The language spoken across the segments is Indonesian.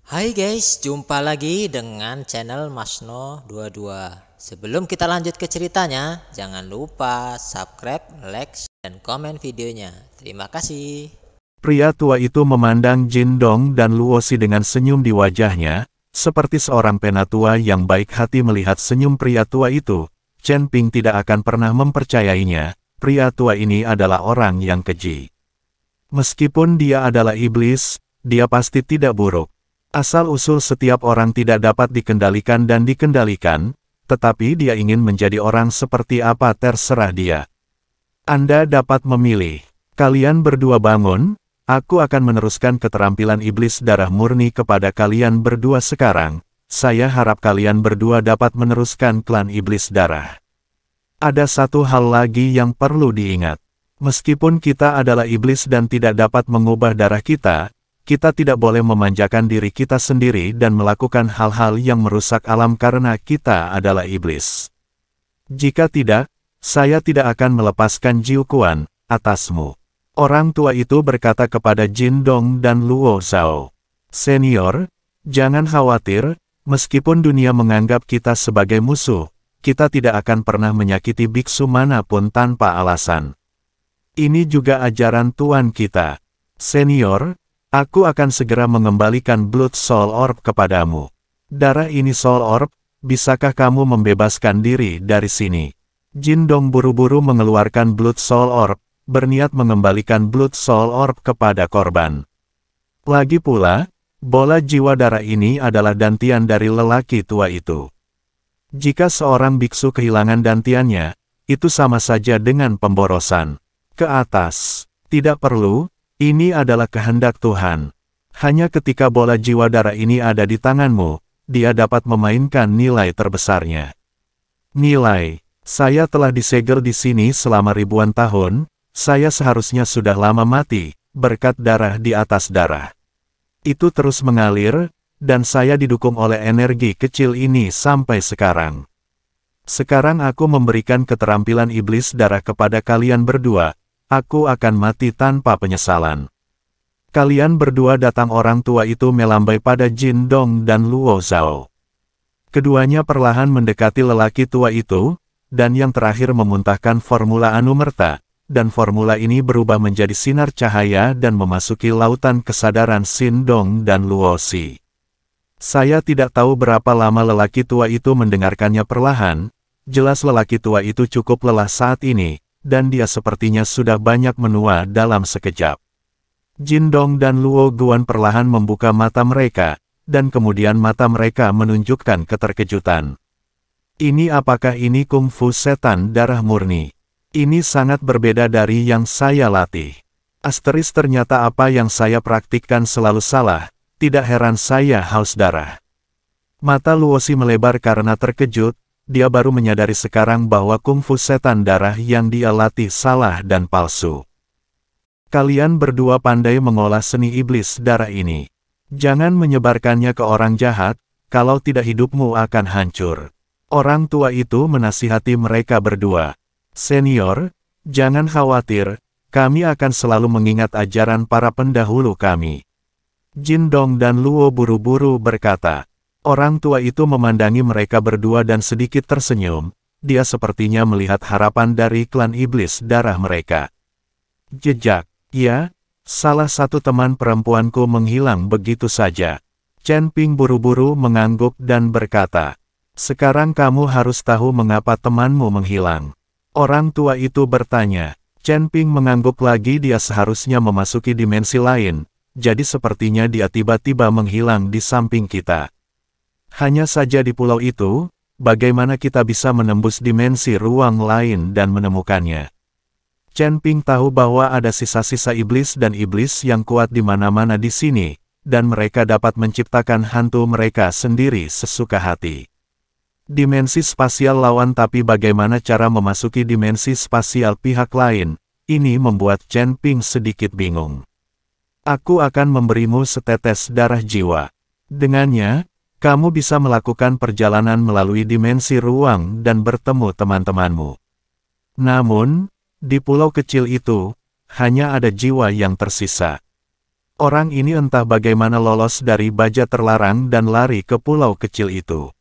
Hai guys, jumpa lagi dengan channel Masno22. Sebelum kita lanjut ke ceritanya, jangan lupa subscribe, like, dan komen videonya. Terima kasih. Pria tua itu memandang Jin Dong dan Luosi dengan senyum di wajahnya, seperti seorang penatua yang baik hati melihat senyum pria tua itu. Chen Ping tidak akan pernah mempercayainya, pria tua ini adalah orang yang keji. Meskipun dia adalah iblis, dia pasti tidak buruk. Asal-usul setiap orang tidak dapat dikendalikan dan dikendalikan, tetapi dia ingin menjadi orang seperti apa terserah dia. Anda dapat memilih. Kalian berdua bangun. Aku akan meneruskan keterampilan iblis darah murni kepada kalian berdua sekarang. Saya harap kalian berdua dapat meneruskan klan iblis darah. Ada satu hal lagi yang perlu diingat. Meskipun kita adalah iblis dan tidak dapat mengubah darah kita tidak boleh memanjakan diri kita sendiri dan melakukan hal-hal yang merusak alam karena kita adalah iblis. Jika tidak, saya tidak akan melepaskan Jiu Quan atasmu. Orang tua itu berkata kepada Jin Dong dan Luo Zhao. Senior, jangan khawatir, meskipun dunia menganggap kita sebagai musuh, kita tidak akan pernah menyakiti biksu manapun tanpa alasan. Ini juga ajaran Tuan kita. Senior, aku akan segera mengembalikan Blood Soul Orb kepadamu. Darah ini Soul Orb, bisakah kamu membebaskan diri dari sini? Jin Dong buru-buru mengeluarkan Blood Soul Orb, berniat mengembalikan Blood Soul Orb kepada korban. Lagi pula, bola jiwa darah ini adalah dantian dari lelaki tua itu. Jika seorang biksu kehilangan dantiannya, itu sama saja dengan pemborosan. Ke atas. Tidak perlu, ini adalah kehendak Tuhan. Hanya ketika bola jiwa darah ini ada di tanganmu, dia dapat memainkan nilai terbesarnya. Nilai, saya telah disegel di sini selama ribuan tahun, saya seharusnya sudah lama mati, berkat darah di atas darah. Itu terus mengalir, dan saya didukung oleh energi kecil ini sampai sekarang. Sekarang aku memberikan keterampilan iblis darah kepada kalian berdua, aku akan mati tanpa penyesalan. Kalian berdua datang. Orang tua itu melambai pada Jin Dong dan Luo Zhao. Keduanya perlahan mendekati lelaki tua itu, dan yang terakhir memuntahkan formula Anumerta. Dan formula ini berubah menjadi sinar cahaya dan memasuki lautan kesadaran Jin Dong dan Luosi. Saya tidak tahu berapa lama lelaki tua itu mendengarkannya perlahan, jelas lelaki tua itu cukup lelah saat ini, dan dia sepertinya sudah banyak menua dalam sekejap. Jin Dong dan Luo Guan perlahan membuka mata mereka, dan kemudian mata mereka menunjukkan keterkejutan. Ini apakah ini kungfu setan darah murni? Ini sangat berbeda dari yang saya latih. Asteris ternyata apa yang saya praktikkan selalu salah, tidak heran saya haus darah. Mata Luosi melebar karena terkejut, dia baru menyadari sekarang bahwa kungfu setan darah yang dia latih salah dan palsu. Kalian berdua pandai mengolah seni iblis darah ini. Jangan menyebarkannya ke orang jahat, kalau tidak hidupmu akan hancur. Orang tua itu menasihati mereka berdua. Senior, jangan khawatir, kami akan selalu mengingat ajaran para pendahulu kami. Jin Dong dan Luo buru-buru berkata. Orang tua itu memandangi mereka berdua dan sedikit tersenyum, dia sepertinya melihat harapan dari klan iblis darah mereka. Jejak, ya, salah satu teman perempuanku menghilang begitu saja. Chen Ping buru-buru mengangguk dan berkata, sekarang kamu harus tahu mengapa temanmu menghilang. Orang tua itu bertanya. Chen Ping mengangguk lagi, dia seharusnya memasuki dimensi lain, jadi sepertinya dia tiba-tiba menghilang di samping kita. Hanya saja di pulau itu, bagaimana kita bisa menembus dimensi ruang lain dan menemukannya? Chen Ping tahu bahwa ada sisa-sisa iblis dan iblis yang kuat di mana-mana di sini, dan mereka dapat menciptakan hantu mereka sendiri sesuka hati. Dimensi spasial lawan, tapi bagaimana cara memasuki dimensi spasial pihak lain? Ini membuat Chen Ping sedikit bingung. Aku akan memberimu setetes darah jiwa. Dengannya, kamu bisa melakukan perjalanan melalui dimensi ruang dan bertemu teman-temanmu. Namun, di pulau kecil itu, hanya ada jiwa yang tersisa. Orang ini entah bagaimana lolos dari baja terlarang dan lari ke pulau kecil itu.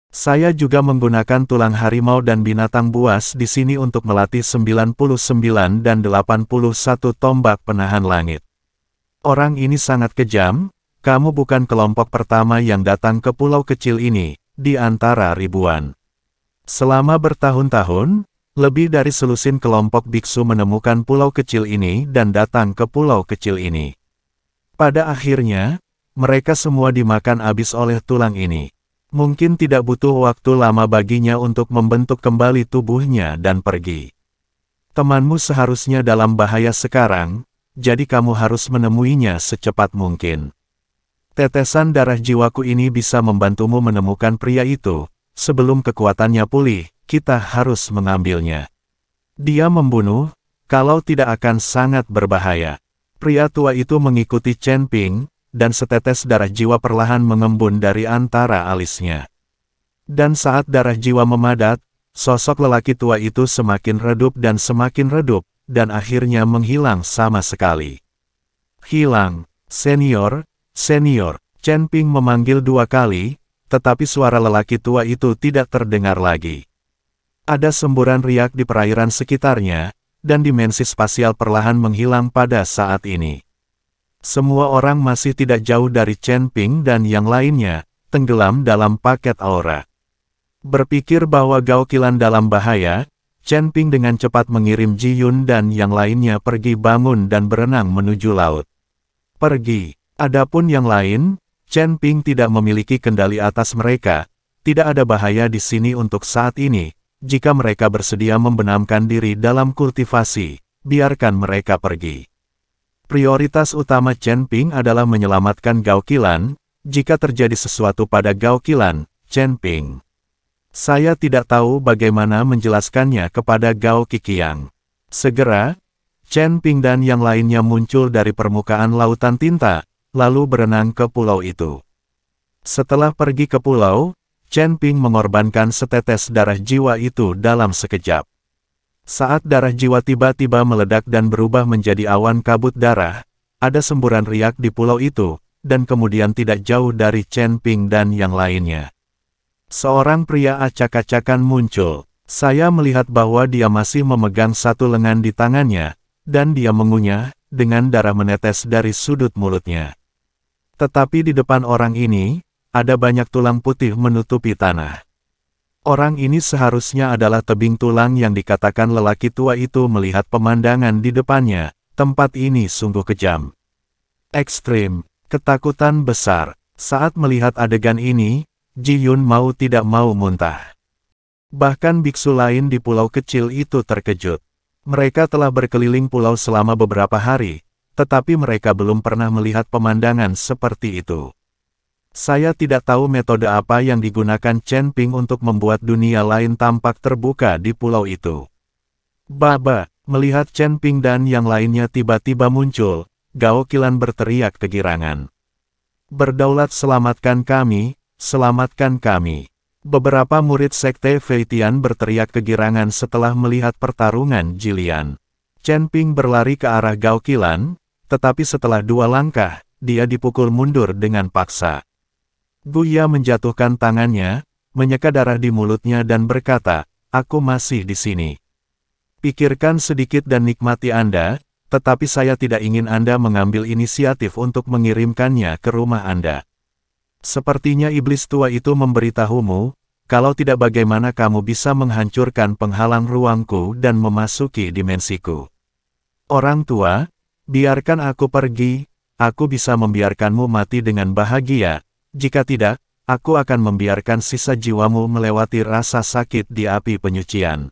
Saya juga menggunakan tulang harimau dan binatang buas di sini untuk melatih 99 dan 81 tombak penahan langit. Orang ini sangat kejam, kamu bukan kelompok pertama yang datang ke pulau kecil ini, di antara ribuan. Selama bertahun-tahun, lebih dari selusin kelompok biksu menemukan pulau kecil ini dan datang ke pulau kecil ini. Pada akhirnya, mereka semua dimakan habis oleh tulang ini. Mungkin tidak butuh waktu lama baginya untuk membentuk kembali tubuhnya dan pergi. Temanmu seharusnya dalam bahaya sekarang, jadi kamu harus menemuinya secepat mungkin. Tetesan darah jiwaku ini bisa membantumu menemukan pria itu. Sebelum kekuatannya pulih, kita harus mengambilnya. Dia membunuh, kalau tidak akan sangat berbahaya. Pria tua itu mengikuti Chen Ping, dan setetes darah jiwa perlahan mengembun dari antara alisnya. Dan saat darah jiwa memadat, sosok lelaki tua itu semakin redup, dan akhirnya menghilang sama sekali. Hilang, senior, senior, Chen Ping memanggil 2 kali, tetapi suara lelaki tua itu tidak terdengar lagi. Ada semburan riak di perairan sekitarnya, dan dimensi spasial perlahan menghilang pada saat ini. Semua orang masih tidak jauh dari Chen Ping dan yang lainnya, tenggelam dalam paket aura. Berpikir bahwa Gao Qilan dalam bahaya, Chen Ping dengan cepat mengirim Ji Yun dan yang lainnya pergi bangun dan berenang menuju laut. Pergi. Adapun yang lain, Chen Ping tidak memiliki kendali atas mereka. Tidak ada bahaya di sini untuk saat ini. Jika mereka bersedia membenamkan diri dalam kultivasi, biarkan mereka pergi. Prioritas utama Chen Ping adalah menyelamatkan Gao Qilan. Jika terjadi sesuatu pada Gao Qilan, Chen Ping. Saya tidak tahu bagaimana menjelaskannya kepada Gao Qiqiang. Segera, Chen Ping dan yang lainnya muncul dari permukaan lautan tinta, lalu berenang ke pulau itu. Setelah pergi ke pulau, Chen Ping mengorbankan setetes darah jiwa itu dalam sekejap. Saat darah jiwa tiba-tiba meledak dan berubah menjadi awan kabut darah, ada semburan riak di pulau itu, dan kemudian tidak jauh dari Chen Ping dan yang lainnya. Seorang pria acak-acakan muncul. Saya melihat bahwa dia masih memegang satu lengan di tangannya, dan dia mengunyah, dengan darah menetes dari sudut mulutnya. Tetapi di depan orang ini, ada banyak tulang putih menutupi tanah. Orang ini seharusnya adalah tebing tulang yang dikatakan lelaki tua itu melihat pemandangan di depannya. Tempat ini sungguh kejam. Ekstrim, ketakutan besar. Saat melihat adegan ini, Ji Yun mau tidak mau muntah. Bahkan biksu lain di pulau kecil itu terkejut. Mereka telah berkeliling pulau selama beberapa hari, tetapi mereka belum pernah melihat pemandangan seperti itu. Saya tidak tahu metode apa yang digunakan Chen Ping untuk membuat dunia lain tampak terbuka di pulau itu. Baba, melihat Chen Ping dan yang lainnya tiba-tiba muncul, Gao Qilan berteriak kegirangan. Berdaulat, selamatkan kami, selamatkan kami. Beberapa murid sekte Feitian berteriak kegirangan setelah melihat pertarungan Jilian. Chen Ping berlari ke arah Gao Qilan, tetapi setelah 2 langkah, dia dipukul mundur dengan paksa. Guya menjatuhkan tangannya, menyeka darah di mulutnya dan berkata, "Aku masih di sini. Pikirkan sedikit dan nikmati Anda, tetapi saya tidak ingin Anda mengambil inisiatif untuk mengirimkannya ke rumah Anda. Sepertinya iblis tua itu memberitahumu, kalau tidak bagaimana kamu bisa menghancurkan penghalang ruangku dan memasuki dimensiku. Orang tua, biarkan aku pergi, aku bisa membiarkanmu mati dengan bahagia. Jika tidak, aku akan membiarkan sisa jiwamu melewati rasa sakit di api penyucian."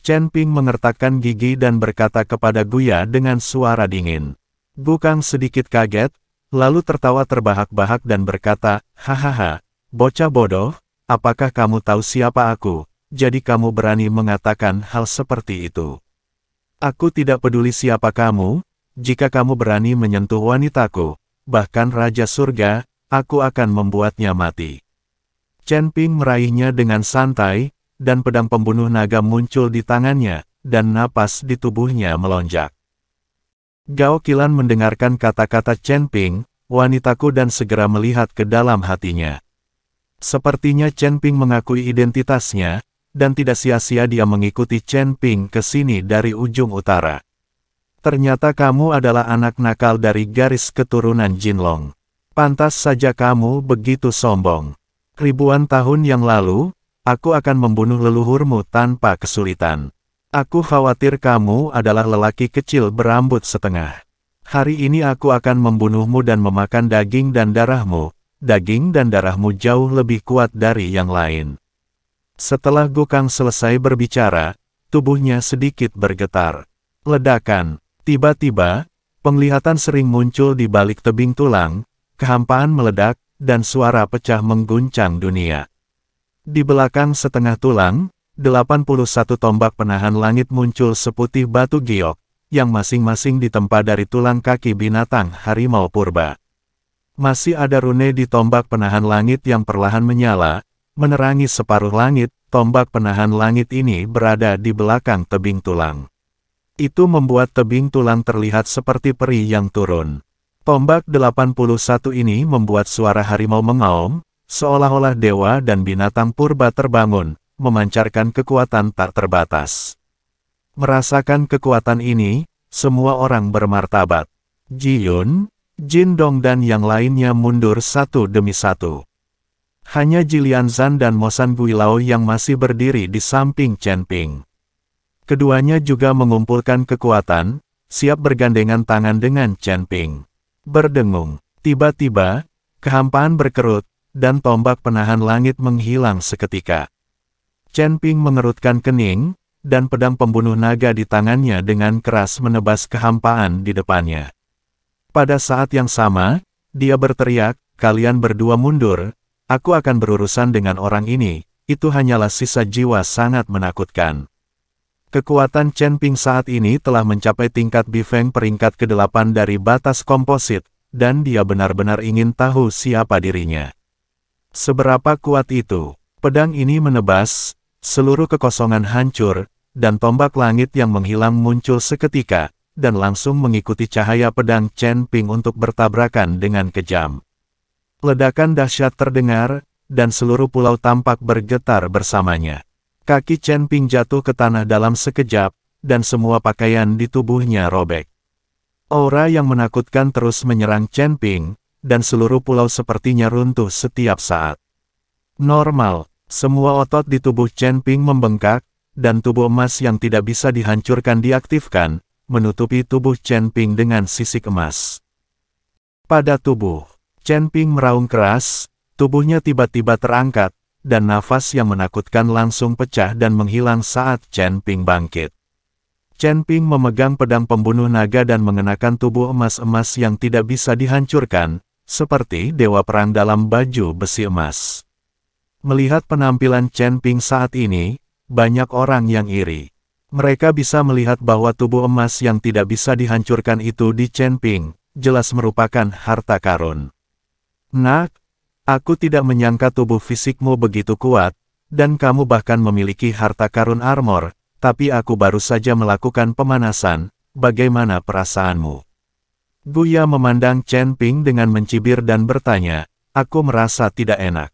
Chen Ping mengertakkan gigi dan berkata kepada Guya dengan suara dingin. Gukang sedikit kaget, lalu tertawa terbahak-bahak dan berkata, "Hahaha, bocah bodoh, apakah kamu tahu siapa aku, jadi kamu berani mengatakan hal seperti itu? Aku tidak peduli siapa kamu, jika kamu berani menyentuh wanitaku, bahkan Raja Surga, aku akan membuatnya mati." Chen Ping meraihnya dengan santai, dan pedang pembunuh naga muncul di tangannya, dan napas di tubuhnya melonjak. Gao Qilan mendengarkan kata-kata Chen Ping, wanitaku, dan segera melihat ke dalam hatinya. Sepertinya Chen Ping mengakui identitasnya, dan tidak sia-sia dia mengikuti Chen Ping ke sini dari ujung utara. Ternyata kamu adalah anak nakal dari garis keturunan Jinlong. Pantas saja kamu begitu sombong. Ribuan tahun yang lalu, aku akan membunuh leluhurmu tanpa kesulitan. Aku khawatir kamu adalah lelaki kecil berambut setengah. Hari ini aku akan membunuhmu dan memakan daging dan darahmu. Daging dan darahmu jauh lebih kuat dari yang lain. Setelah Gokang selesai berbicara, tubuhnya sedikit bergetar. Ledakan. Tiba-tiba, penglihatan sering muncul di balik tebing tulang, kehampaan meledak, dan suara pecah mengguncang dunia. Di belakang setengah tulang, 81 tombak penahan langit muncul seputih batu giok, yang masing-masing ditempa dari tulang kaki binatang harimau purba. Masih ada rune di tombak penahan langit yang perlahan menyala, menerangi separuh langit. Tombak penahan langit ini berada di belakang tebing tulang. Itu membuat tebing tulang terlihat seperti peri yang turun. Tombak 81 ini membuat suara harimau mengaum, seolah-olah dewa dan binatang purba terbangun, memancarkan kekuatan tak terbatas. Merasakan kekuatan ini, semua orang bermartabat. Ji Yun, Jin Dong dan yang lainnya mundur satu demi satu. Hanya Jilian Zan dan Mosan Guilao yang masih berdiri di samping Chen Ping. Keduanya juga mengumpulkan kekuatan, siap bergandengan tangan dengan Chen Ping. Berdengung, tiba-tiba, kehampaan berkerut, dan tombak penahan langit menghilang seketika. Chen Ping mengerutkan kening, dan pedang pembunuh naga di tangannya dengan keras menebas kehampaan di depannya. Pada saat yang sama, dia berteriak, "Kalian berdua mundur, aku akan berurusan dengan orang ini." Itu hanyalah sisa jiwa sangat menakutkan. Kekuatan Chen Ping saat ini telah mencapai tingkat Bifeng peringkat ke-8 dari batas komposit, dan dia benar-benar ingin tahu siapa dirinya. Seberapa kuat itu? Pedang ini menebas, seluruh kekosongan hancur, dan tombak langit yang menghilang muncul seketika, dan langsung mengikuti cahaya pedang Chen Ping untuk bertabrakan dengan kejam. Ledakan dahsyat terdengar, dan seluruh pulau tampak bergetar bersamanya. Kaki Chen Ping jatuh ke tanah dalam sekejap, dan semua pakaian di tubuhnya robek. Aura yang menakutkan terus menyerang Chen Ping, dan seluruh pulau sepertinya runtuh setiap saat. Normal, semua otot di tubuh Chen Ping membengkak, dan tubuh emas yang tidak bisa dihancurkan diaktifkan, menutupi tubuh Chen Ping dengan sisik emas. Pada tubuh Chen Ping meraung keras, tubuhnya tiba-tiba terangkat, dan nafas yang menakutkan langsung pecah dan menghilang saat Chen Ping bangkit. Chen Ping memegang pedang pembunuh naga dan mengenakan tubuh emas-emas yang tidak bisa dihancurkan, seperti dewa perang dalam baju besi emas. Melihat penampilan Chen Ping saat ini, banyak orang yang iri. Mereka bisa melihat bahwa tubuh emas yang tidak bisa dihancurkan itu di Chen Ping, jelas merupakan harta karun. Nak, aku tidak menyangka tubuh fisikmu begitu kuat, dan kamu bahkan memiliki harta karun armor, tapi aku baru saja melakukan pemanasan, bagaimana perasaanmu? Guya memandang Chen Ping dengan mencibir dan bertanya, aku merasa tidak enak.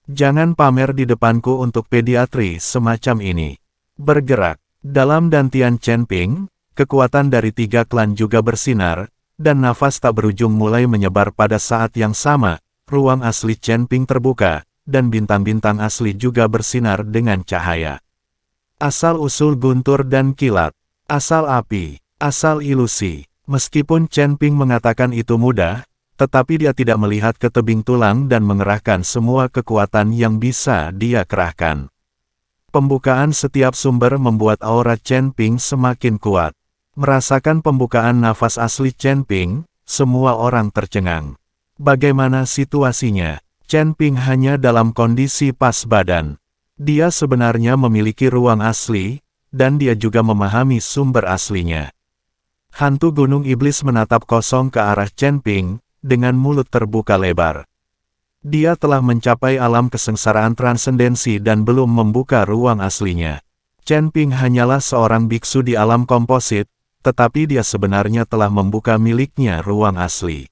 Jangan pamer di depanku untuk pediatri semacam ini. Bergerak. Dalam dantian Chen Ping, kekuatan dari 3 klan juga bersinar, dan nafas tak berujung mulai menyebar pada saat yang sama. Ruang asli Chen Ping terbuka, dan bintang-bintang asli juga bersinar dengan cahaya. Asal-usul guntur dan kilat, asal api, asal ilusi. Meskipun Chen Ping mengatakan itu mudah, tetapi dia tidak melihat ke tebing tulang dan mengerahkan semua kekuatan yang bisa dia kerahkan. Pembukaan setiap sumber membuat aura Chen Ping semakin kuat. Merasakan pembukaan nafas asli Chen Ping, semua orang tercengang. Bagaimana situasinya? Chen Ping hanya dalam kondisi pas badan. Dia sebenarnya memiliki ruang asli, dan dia juga memahami sumber aslinya. Hantu Gunung Iblis menatap kosong ke arah Chen Ping, dengan mulut terbuka lebar. Dia telah mencapai alam kesengsaraan transendensi dan belum membuka ruang aslinya. Chen Ping hanyalah seorang biksu di alam komposit, tetapi dia sebenarnya telah membuka miliknya ruang asli.